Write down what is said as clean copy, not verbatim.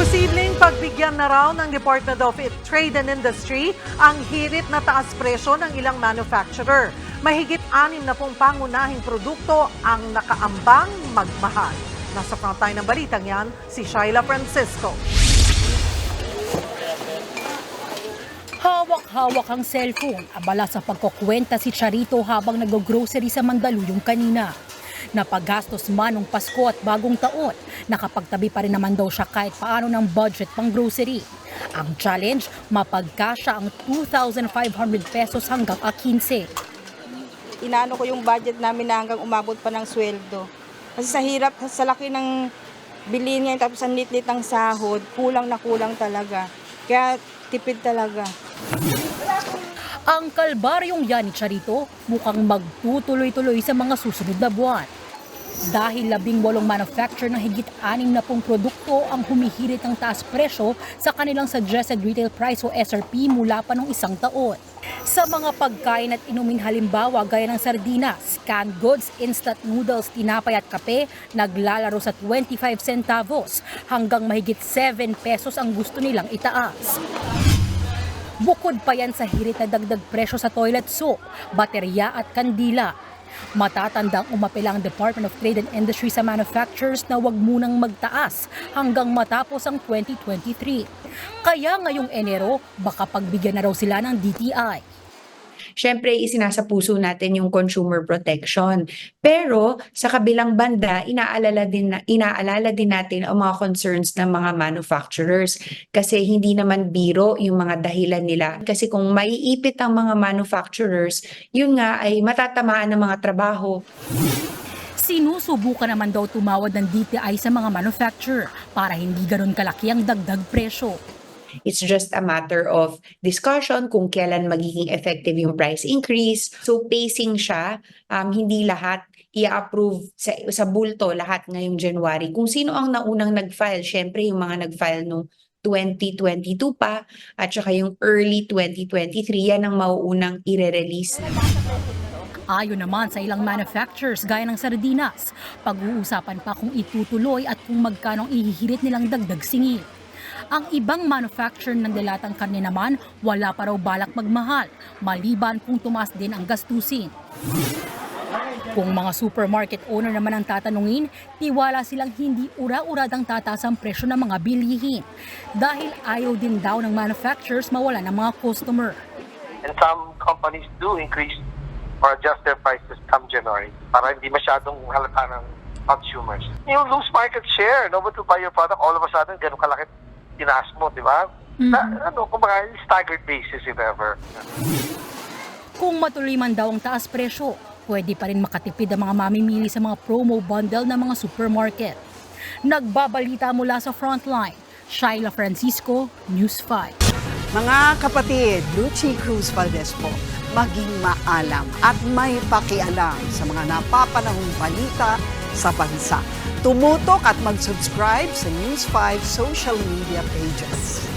Posibleng pagbigyan na raw ng Department of Trade and Industry ang hirit na taas presyo ng ilang manufacturer. Mahigit 60 pangunahing produkto ang nakaambang magmahal. Nasa frontline ng balitang yan, si Shaila Francisco. Hawak-hawak ang cellphone, abala sa pagkukwenta si Charito habang nag-grocery sa Mandaluyong kanina. Napagastos man ng Pasko at Bagong Taon, nakapagtabi pa rin naman daw siya kahit paano ng budget pang grocery. Ang challenge, mapagkasya ang 2,500 pesos hanggang 15. Inaano ko yung budget namin na hanggang umabot pa ng sweldo. Kasi sa hirap, sa laki ng bilhin ngayon tapos ang lit-lit ng sahod, kulang na kulang talaga. Kaya tipid talaga. Ang kalbaryong yan ni Charito mukhang magtutuloy-tuloy sa mga susunod na buwan. Dahil 18 manufacturer ng higit 60 produkto ang humihirit ng taas presyo sa kanilang suggested retail price o SRP mula pa noong isang taon. Sa mga pagkain at inumin halimbawa gaya ng sardinas, canned goods, instant noodles, tinapay at kape, naglalaro sa 25 centavos hanggang mahigit 7 pesos ang gusto nilang itaas. Bukod pa yan sa hirit na dagdag presyo sa toilet soap, baterya at kandila. Matatandang umapela ang Department of Trade and Industry sa manufacturers na wag munang magtaas hanggang matapos ang 2023. Kaya ngayong Enero, baka pagbigyan na raw sila ng DTI. Siyempre, isinasapuso natin yung consumer protection. Pero sa kabilang banda, inaalala din natin ang mga concerns ng mga manufacturers. Kasi hindi naman biro yung mga dahilan nila. Kasi kung maiipit ang mga manufacturers, yun nga ay matatamaan ng mga trabaho. Sinusubukan naman daw tumawad ng DTI sa mga manufacturer para hindi ganun kalaki ang dagdag presyo. It's just a matter of discussion kung kailan magiging effective yung price increase. So pacing siya, hindi lahat i-approve sa bulto lahat ngayong January. Kung sino ang naunang nag-file, syempre yung mga nag-file noong 2022 pa at saka yung early 2023, yan ang mauunang i-release. Ayon naman sa ilang manufacturers gaya ng sardinas, pag-uusapan pa kung itutuloy at kung magkano ang ihihirit nilang dagdag singil. Ang ibang manufacturer ng dilatang karne naman, wala pa raw balak magmahal, maliban kung tumaas din ang gastusin. Kung mga supermarket owner naman ang tatanungin, tiwala silang hindi ura-uradang tataas ang presyo ng mga bilihin. Dahil ayaw din daw ng manufacturers mawala ng mga customer. And some companies do increase or adjust their prices come January para hindi masyadong halata ng consumers. You lose market share. Nobody will buy your product. All of a sudden, ganun kalaki tinaas mo, di ba? Kumbaga, staggered basis if ever. Kung matuloy man daw ang taas presyo, pwede pa rin makatipid ang mga mamimili sa mga promo bundle ng mga supermarket. Nagbabalita mula sa Frontline, Shaila Francisco, News 5. Mga kapatid, Lucy Cruz Valdez po, maging maalam at may pakialam sa mga napapanahong balita sa bansa. Tumutok at mag-subscribe sa News 5 social media pages.